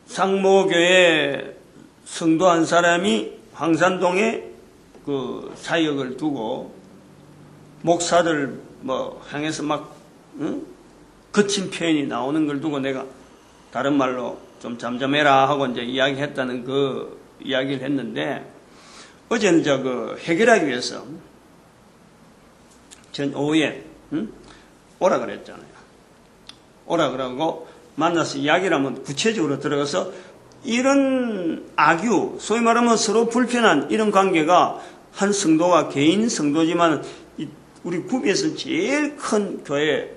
상모교회 성도 한 사람이 황산동에 그 사역을 두고 목사들 뭐 향해서 막 거친 표현이 나오는 걸 두고 내가 다른 말로 좀 잠잠해라 하고 이제 이야기했다는 그 이야기를 했는데, 어제는 그 해결하기 위해서 전 오후에 오라 그랬잖아요. 오라 그러고 만나서 이야기를 하면 구체적으로 들어가서 이런 악유, 소위 말하면 서로 불편한 이런 관계가 한 성도가 개인 성도지만 우리 구미에서 제일 큰 교회,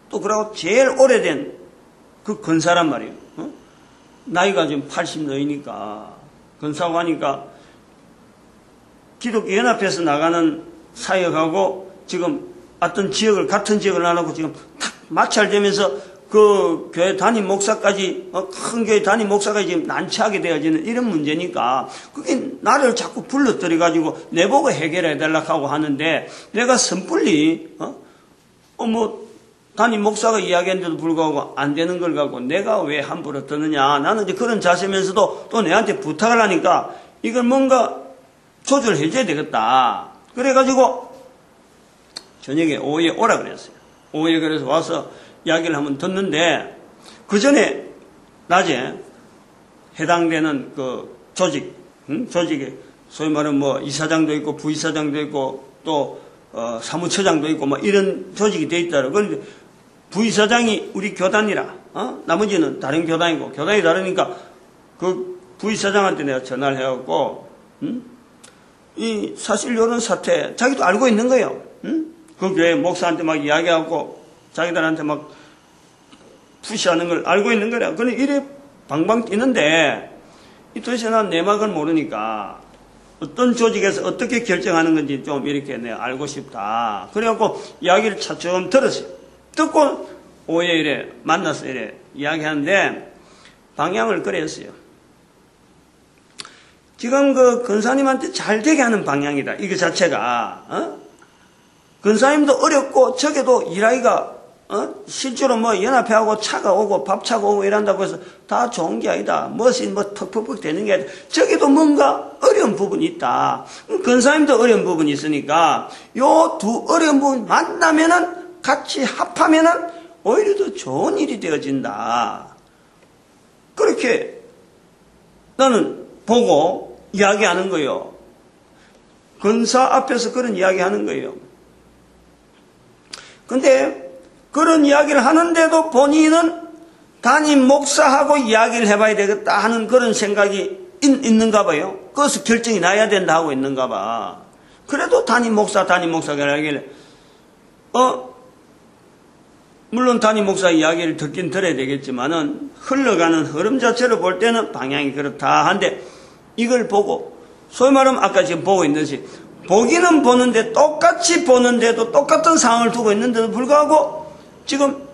또 그러고 제일 오래된 그 근사란 말이에요. 나이가 지금 80 넘으니까 근사하고 하니까 기독교 연합회에서 나가는 사역하고 지금 어떤 지역을 같은 지역을 안 하고 지금 탁 마찰되면서 그 교회 담임 목사까지 큰 교회 담임 목사까지 지금 난처하게 되어지는 이런 문제니까 그게 나를 자꾸 불러들여 가지고 내보고 해결해 달라고 하고 하는데, 내가 섣불리 뭐 담임 목사가 이야기했는데도 불구하고 안 되는 걸 갖고 내가 왜 함부로 듣느냐. 나는 이제 그런 자세면서도 또 내한테 부탁을 하니까 이걸 뭔가 조절해 줘야 되겠다. 그래가지고 저녁에 오후에 오라 그랬어요. 오후에 그래서 와서 이야기를 한번 듣는데, 그 전에 낮에 해당되는 그 조직에 소위 말하면 뭐 이사장도 있고 부이사장도 있고 또 사무처장도 있고 뭐 이런 조직이 돼 있다고. 그런데 부이사장이 우리 교단이라, 나머지는 다른 교단이고, 교단이 다르니까 그 부이사장한테 내가 전화를 해갖고, 이 사실 이런 사태 자기도 알고 있는 거예요. 그 교회 목사한테 막 이야기하고 자기들한테 막 푸시하는 걸 알고 있는 거라. 그래 이래 방방 뛰는데 도대체 난 내막을 모르니까 어떤 조직에서 어떻게 결정하는 건지 좀 이렇게 내가 알고 싶다. 그래갖고 이야기를 차츰 들었어요. 듣고 오후에 이래 만나서 이래 이야기하는데 방향을 그랬어요. 지금 그 근사님한테 잘 되게 하는 방향이다. 이거 자체가 근사님도 어렵고 저게도 일하기가 실제로 뭐 연합회하고 차가 오고 밥차가 오고 이런다고 해서 다 좋은 게 아니다. 무엇이 뭐 턱퍽퍽 되는 게 아니다. 저기도 뭔가 어려운 부분이 있다. 근사님도 어려운 부분이 있으니까 요 두 어려운 부분 만나면은 같이 합하면은 오히려 더 좋은 일이 되어진다. 그렇게 나는 보고 이야기하는 거예요. 근사 앞에서 그런 이야기하는 거예요. 근데 그런 이야기를 하는데도 본인은 담임 목사하고 이야기를 해봐야 되겠다 하는 그런 생각이 있는가 봐요. 그것을 결정이 나야 된다 하고 있는가 봐. 그래도 담임 목사가 이야기를 물론 담임 목사 이야기를 듣긴 들어야 되겠지만은 흘러가는 흐름 자체를 볼 때는 방향이 그렇다 한데, 이걸 보고 소위 말하면 아까 지금 보고 있는 것이 보기는 보는데 똑같이 보는데도 똑같은 상황을 두고 있는데도 불구하고 지금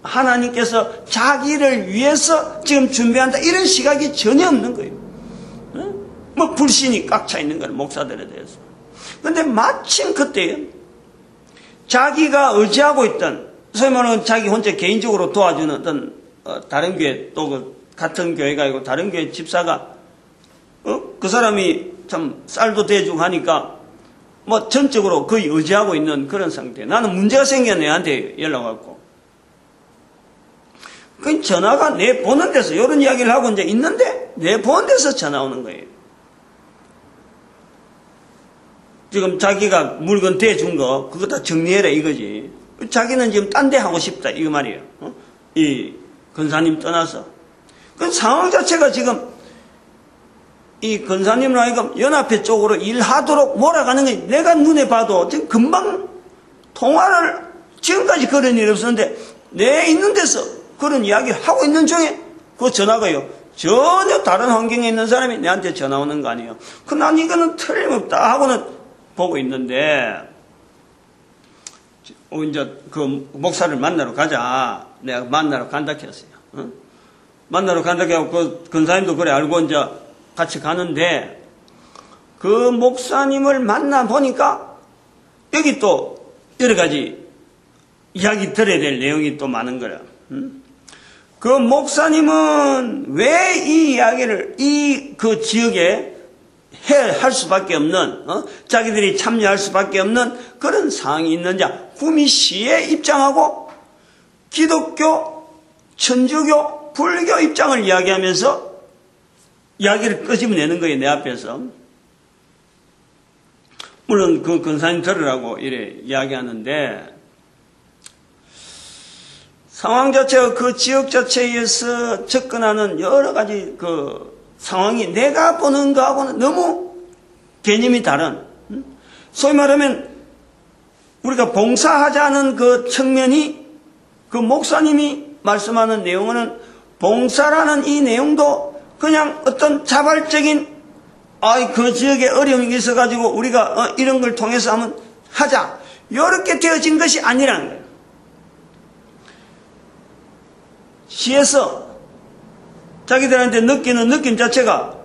하나님께서 자기를 위해서 지금 준비한다 이런 시각이 전혀 없는 거예요. 뭐 불신이 꽉 차 있는 거예요, 목사들에 대해서. 근데 마침 그때 자기가 의지하고 있던, 소위 말하는 자기 혼자 개인적으로 도와주는 어떤 다른 교회, 또 그 같은 교회가 아니고 다른 교회 집사가 그 사람이 참 쌀도 대주고 하니까 뭐 전적으로 거의 의지하고 있는 그런 상태. 나는 문제가 생겼네, 얘한테 연락 왔고. 그 전화가 내 보는 데서 이런 이야기를 하고 이제 있는데 내 보는 데서 전화 오는 거예요. 지금 자기가 물건 대준 거 그거 다 정리해라 이거지. 자기는 지금 딴 데 하고 싶다 이거 말이에요. 이 권사님 떠나서. 그 상황 자체가 지금 이 권사님을 하여금 연합회 쪽으로 일하도록 몰아가는 게 내가 눈에 봐도 지금 금방 통화를 지금까지 그런 일이 없었는데 내 있는 데서 그런 이야기를 하고 있는 중에 그 전화가요. 전혀 다른 환경에 있는 사람이 내한테 전화 오는 거 아니에요. 그 난 이거는 틀림없다 하고는 보고 있는데 이제 그 목사를 만나러 가자. 내가 만나러 간다 했어요. 만나러 간다 해서 그 권사님도 그래 알고 이제 같이 가는데 그 목사님을 만나 보니까 여기 또 여러 가지 이야기 들어야 될 내용이 또 많은 거야. 그 목사님은 왜 이 이야기를 그 지역에 할 수밖에 없는 자기들이 참여할 수밖에 없는 그런 상황이 있는지 구미시의 입장하고 기독교, 천주교, 불교 입장을 이야기하면서 이야기를 끄집어내는 거예요, 내 앞에서. 물론 그 권사님 들으라고 이래 이야기하는데 상황 자체가 그 지역 자체에서 접근하는 여러 가지 그 상황이 내가 보는 거하고는 너무 개념이 다른, 소위 말하면 우리가 봉사하자는 그 측면이 그 목사님이 말씀하는 내용은 봉사라는 이 내용도 그냥 어떤 자발적인 그 지역에 어려움이 있어가지고 우리가 이런 걸 통해서 한번 하자 이렇게 되어진 것이 아니라는 거예요. 시에서 자기들한테 느끼는 느낌 자체가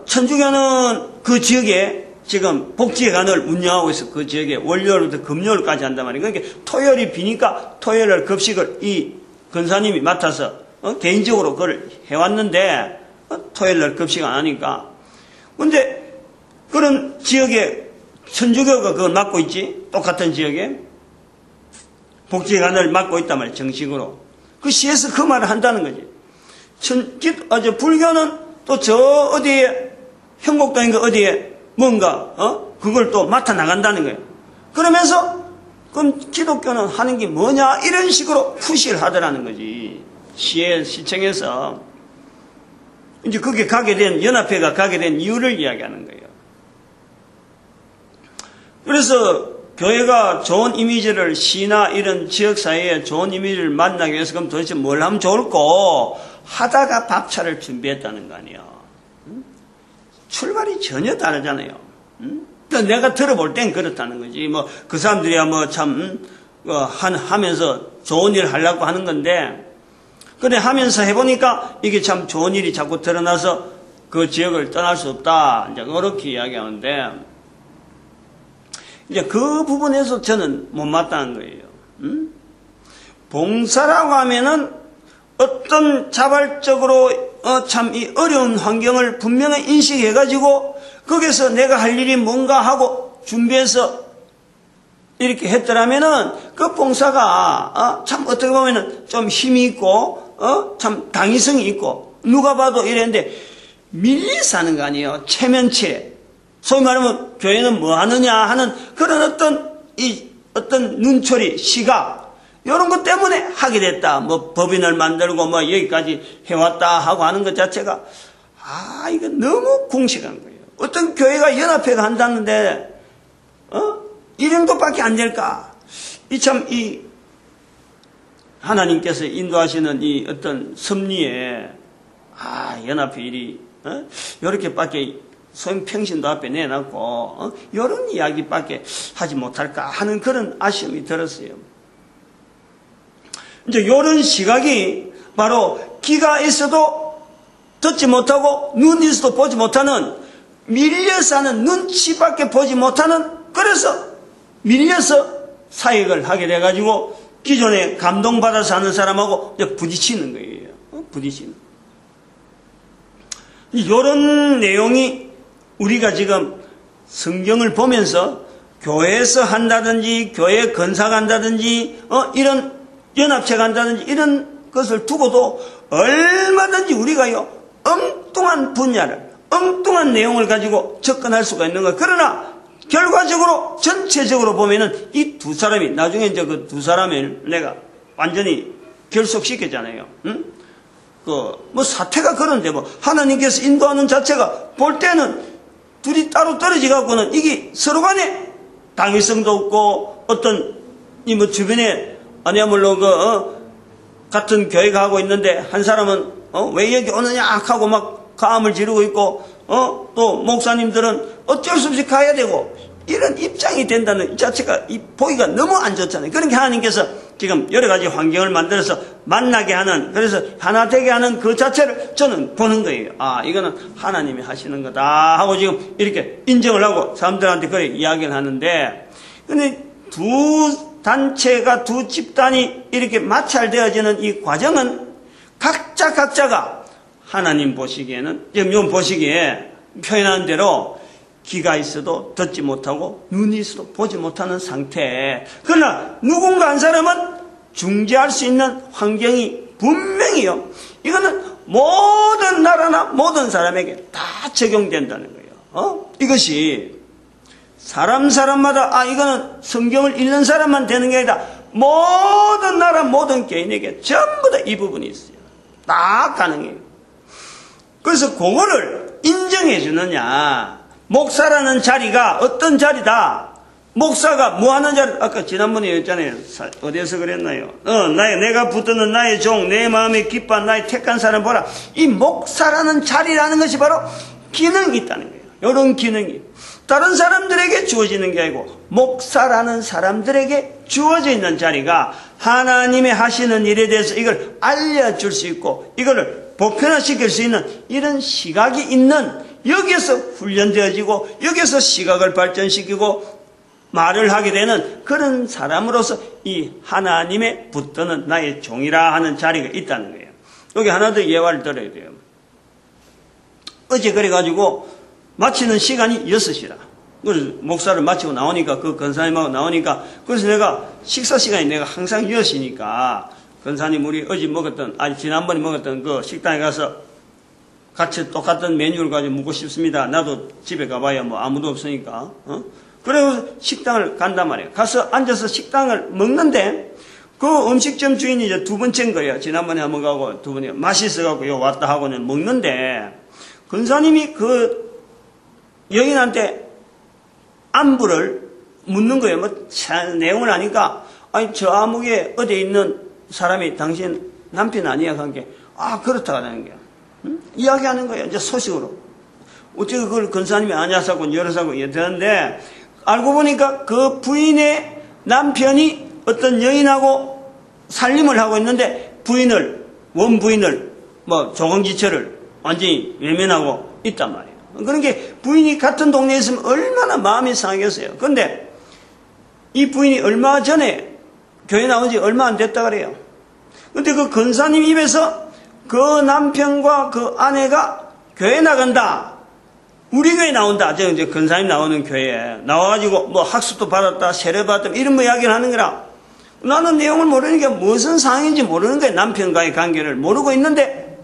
천주교는 그 지역에 지금 복지회관을 운영하고 있어. 그 지역에 월요일부터 금요일까지 한단 말이에요. 그러니까 토요일이 비니까 토요일날 급식을 이 권사님이 맡아서 개인적으로 그걸 해왔는데 토요일날 급식 안 하니까. 근데 그런 지역에 천주교가 그걸 맡고 있지. 똑같은 지역에 복지회관을 맡고 있단 말이에요. 정식으로. 그 시에서 그 말을 한다는 거지. 불교는 또 저 어디에 형곡동인가 어디에 뭔가 그걸 또 맡아 나간다는 거예요. 그러면서 그럼 기독교는 하는 게 뭐냐 이런 식으로 푸시를 하더라는 거지. 시청에서 이제 그게 가게 된 연합회가 가게 된 이유를 이야기하는 거예요. 그래서 교회가 좋은 이미지를 시나 이런 지역사회에 좋은 이미지를 만나기 위해서 그럼 도대체 뭘 하면 좋을까 하다가 밥차를 준비했다는 거 아니에요. 출발이 전혀 다르잖아요. 내가 들어볼 땐 그렇다는 거지. 뭐 그 사람들이야 뭐 참 하면서 좋은 일을 하려고 하는 건데 그래 하면서 해보니까 이게 참 좋은 일이 자꾸 드러나서 그 지역을 떠날 수 없다. 이제 그렇게 이야기하는데 이제 그 부분에서 저는 못마땅한 거예요. 봉사라고 하면은 어떤 자발적으로 참 이 어려운 환경을 분명히 인식해가지고 거기서 내가 할 일이 뭔가 하고 준비해서 이렇게 했더라면은 그 봉사가 참 어떻게 보면은 좀 힘이 있고 참 당위성이 있고 누가 봐도 이랬는데 밀려서 하는 거 아니에요. 체면체. 소위 말하면 교회는 뭐 하느냐 하는 그런 어떤 눈초리, 시각 이런 것 때문에 하게 됐다. 뭐 법인을 만들고 뭐 여기까지 해왔다 하고 하는 것 자체가 이거 너무 궁식한 거예요. 어떤 교회가 연합회가 한다는데 이 정도밖에 안 될까? 이 하나님께서 인도하시는 이 어떤 섭리에 연합회 일이 이렇게밖에 소형 평신도 앞에 내놨고 이런 이야기밖에 하지 못할까 하는 그런 아쉬움이 들었어요. 이제 이런 시각이 바로 귀가 있어도 듣지 못하고 눈이 있어도 보지 못하는 밀려서 하는 눈치밖에 보지 못하는, 그래서 밀려서 사역을 하게 돼가지고 기존에 감동받아서 하는 사람하고 이제 부딪히는 거예요. 부딪히는. 이런 내용이 우리가 지금 성경을 보면서 교회에서 한다든지 교회 건사가 한다든지 이런 연합체가 한다든지 이런 것을 두고도 얼마든지 우리가요 엉뚱한 분야를 엉뚱한 내용을 가지고 접근할 수가 있는 거예요. 그러나 결과적으로 전체적으로 보면은 이 두 사람이 나중에 이제 그 두 사람을 내가 완전히 결속시켰잖아요. 응? 뭐 사태가 그런데 뭐 하나님께서 인도하는 자체가 볼 때는 둘이 따로 떨어져 갖고는 이게 서로 간에 당위성도 없고 어떤 이 뭐 주변에 아니야말로 같은 교회가 하고 있는데 한 사람은 왜 여기 오느냐 하고 막 가함을 지르고 있고 또 목사님들은 어쩔 수 없이 가야 되고 이런 입장이 된다는 이 자체가 이 보기가 너무 안 좋잖아요. 그러니까 하나님께서 지금 여러 가지 환경을 만들어서 만나게 하는, 그래서 하나 되게 하는 그 자체를 저는 보는 거예요. 아, 이거는 하나님이 하시는 거다 하고 지금 이렇게 인정을 하고 사람들한테 그렇게 이야기를 하는데, 근데 두 단체가 두 집단이 이렇게 마찰되어지는 이 과정은 각자가 하나님 보시기에는, 지금 요 보시기에 표현한 대로 귀가 있어도 듣지 못하고 눈이 있어도 보지 못하는 상태. 그러나 누군가 한 사람은 중재할 수 있는 환경이 분명히요. 이거는 모든 나라나 모든 사람에게 다 적용된다는 거예요. 이것이 사람마다 이거는 성경을 읽는 사람만 되는 게 아니라 모든 나라 모든 개인에게 전부 다 이 부분이 있어요. 다 가능해요. 그래서 그거를 인정해 주느냐. 목사라는 자리가 어떤 자리다. 목사가 뭐 하는 자리, 아까 지난번에 했잖아요. 어디에서 그랬나요? 내가 붙드는 나의 종, 내 마음에 기뻐한 나의 택한 사람 보라. 이 목사라는 자리라는 것이 바로 기능이 있다는 거예요. 이런 기능이. 다른 사람들에게 주어지는 게 아니고, 목사라는 사람들에게 주어져 있는 자리가 하나님의 하시는 일에 대해서 이걸 알려줄 수 있고, 이거를 보편화시킬 수 있는 이런 시각이 있는, 여기에서 훈련되어지고 여기에서 시각을 발전시키고 말을 하게 되는 그런 사람으로서 이 하나님의 붙드는 나의 종이라 하는 자리가 있다는 거예요. 여기 하나 더 예화를 들어야 돼요. 어제 그래가지고 마치는 시간이 6시라. 그래서 목사를 마치고 나오니까 그 권사님하고 나오니까 그래서 내가 식사 시간이 내가 항상 6시니까 권사님 우리 어제 먹었던 지난번에 먹었던 그 식당에 가서 같이 똑같은 메뉴를 가지고 먹고 싶습니다. 나도 집에 가봐야 뭐 아무도 없으니까. 그래서 식당을 간단 말이에요. 가서 앉아서 식당을 먹는데 그 음식점 주인이 이제 두 번째인 거예요. 지난번에 한번 가고 두 번째 맛있어갖고 요 왔다 하고는 먹는데 권사님이 그 여인한테 안부를 묻는 거예요. 뭐 내용을 아니까 저 암흑에 어디에 있는 사람이 당신 남편 아니야? 한 게 그렇다고 하는 거예요. 이야기하는 거예요. 이제 소식으로. 어떻게 그걸 권사님이 아냐사고 여러사고 이랬는데 알고 보니까 그 부인의 남편이 어떤 여인하고 살림을 하고 있는데 원부인을 조공지처를 완전히 외면하고 있단 말이에요. 그러니까 부인이 같은 동네에 있으면 얼마나 마음이 상하겠어요. 그런데 이 부인이 얼마 전에 교회 나온 지 얼마 안 됐다 그래요. 근데 그 권사님 입에서 그 남편과 그 아내가 교회 나간다. 우리 교회 나온다. 이제 권사님 나오는 교회에 나와가지고 학습도 받았다. 세례 받았다. 이런 이야기를 하는 거라. 나는 내용을 모르니까 무슨 상황인지 모르는 거야. 남편과의 관계를 모르고 있는데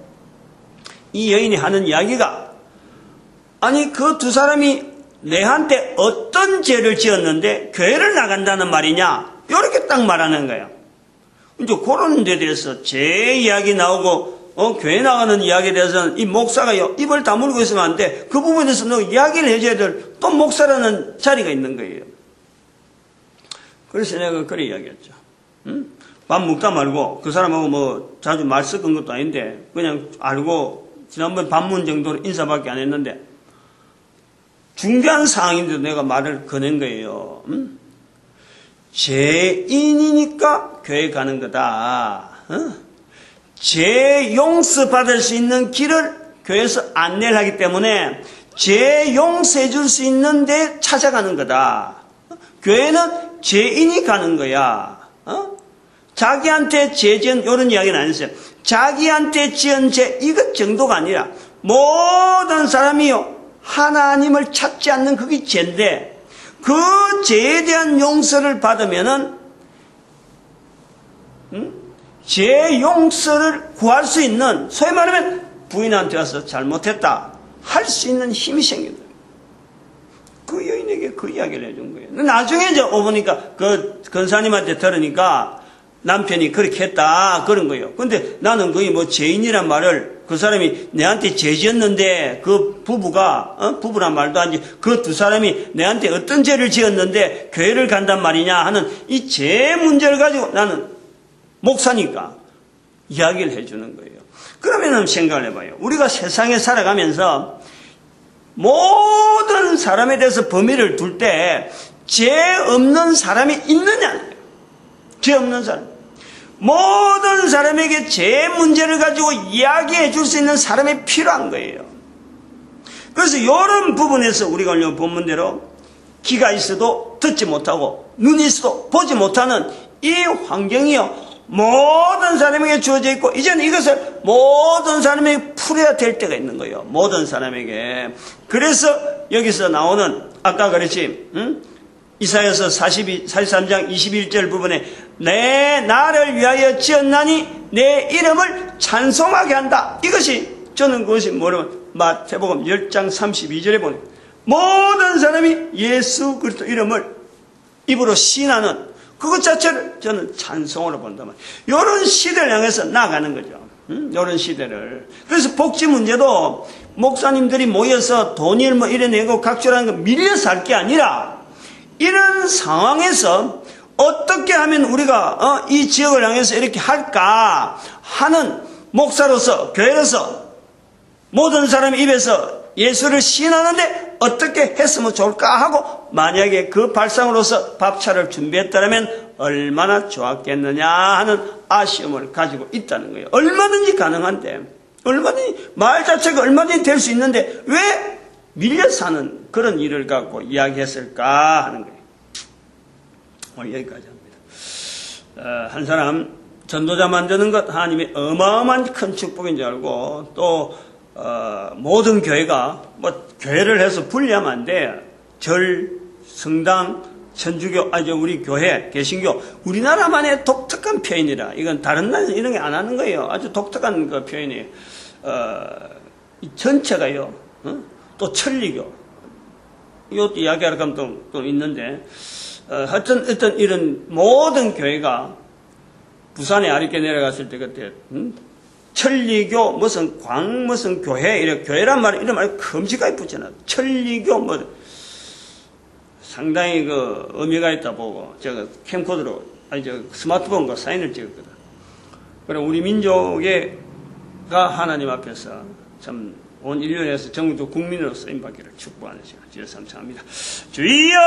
이 여인이 하는 이야기가 그 두 사람이 내한테 어떤 죄를 지었는데 교회를 나간다는 말이냐. 이렇게 딱 말하는 거야. 이제 그런 데 대해서 제 이야기 나오고 교회 나가는 이야기에 대해서는 이 목사가 입을 다물고 있으면 안 돼. 그 부분에 대해서 너 이야기를 해줘야 될 또 목사라는 자리가 있는 거예요. 그래서 내가 그래 이야기했죠. 밥 먹다 말고 그 사람하고 자주 말 섞은 것도 아닌데 그냥 알고 지난번 반문 정도로 인사밖에 안 했는데 중대한 상황인데도 내가 말을 꺼낸 거예요. 죄인이니까 교회 가는 거다. 죄 용서 받을 수 있는 길을 교회에서 안내를 하기 때문에 죄 용서해 줄 수 있는 데 찾아가는 거다. 교회는 죄인이 가는 거야. 자기한테 죄 지은, 이런 이야기는 안 했어요. 자기한테 지은 죄, 이것 정도가 아니라 모든 사람이요, 하나님을 찾지 않는 그게 죄인데, 그 죄에 대한 용서를 받으면은, 죄 용서를 구할 수 있는, 소위 말하면 부인한테 와서 잘못했다 할 수 있는 힘이 생긴다. 그 여인에게 그 이야기를 해준 거예요. 나중에 이제 오보니까 그 권사님한테 들으니까 남편이 그렇게 했다 그런 거예요. 근데 나는 거의 뭐 죄인이란 말을, 그 사람이 내한테 죄 지었는데 그 부부가 부부란 말도 안 지, 그 두 사람이 내한테 어떤 죄를 지었는데 교회를 간단 말이냐 하는 이 죄 문제를 가지고 나는 목사니까 이야기를 해주는 거예요. 그러면 생각을 해봐요. 우리가 세상에 살아가면서 모든 사람에 대해서 범위를 둘 때 죄 없는 사람이 있느냐? 죄 없는 사람. 모든 사람에게 죄 문제를 가지고 이야기해 줄 수 있는 사람이 필요한 거예요. 그래서 이런 부분에서 우리가 오늘 본문대로 귀가 있어도 듣지 못하고 눈이 있어도 보지 못하는 이 환경이요, 모든 사람에게 주어져 있고, 이제는 이것을 모든 사람에게 풀어야 될 때가 있는 거예요. 모든 사람에게. 그래서 여기서 나오는, 아까 그랬지, 이사야서 43장 21절 부분에 나를 위하여 지었나니 내 이름을 찬송하게 한다. 이것이, 저는 그것이 뭐냐면 마태복음 10장 32절에 보면 모든 사람이 예수 그리스도 이름을 입으로 시인하는 그것 자체를 저는 찬송으로 본다면, 이런 시대를 향해서 나아가는 거죠. 이런 시대를. 그래서 복지 문제도 목사님들이 모여서 돈을 뭐 이래내고 각주라는 거 밀려서 할 게 아니라, 이런 상황에서 어떻게 하면 우리가 이 지역을 향해서 이렇게 할까 하는 목사로서, 교회로서 모든 사람 입에서 예수를 시인하는데 어떻게 했으면 좋을까 하고, 만약에 그 발상으로서 밥차를 준비했다면 얼마나 좋았겠느냐 하는 아쉬움을 가지고 있다는 거예요. 얼마든지 가능한데, 얼마든지 말 자체가 얼마든지 될 수 있는데 왜 밀려 사는 그런 일을 갖고 이야기했을까 하는 거예요. 오늘 여기까지 합니다. 한 사람 전도자 만드는 것 하나님의 어마어마한 큰 축복인 줄 알고, 또 모든 교회가 뭐 교회를 해서 분리하면 안 돼. 절, 성당, 천주교, 우리 교회, 개신교, 우리나라만의 독특한 표현이라. 이건 다른 나라에서 이런 게 안 하는 거예요. 아주 독특한 그 표현이에요. 이 전체가요. 또 천리교. 이것도 이야기할 감도 또 있는데, 어떤 이런 모든 교회가 부산에 아리께 내려갔을 때 그때, 천리교, 무슨 교회, 이런 교회란 말, 이런 말 큼직하게 붙잖아. 천리교, 상당히 그 의미가 있다 보고, 제가 캠코더로, 스마트폰과 사인을 찍었거든. 그래, 우리 민족가 하나님 앞에서 참 온 인류에서 전국도 국민으로 쓰임받기를 축복하는 시간, 주여 감사합니다. 주여!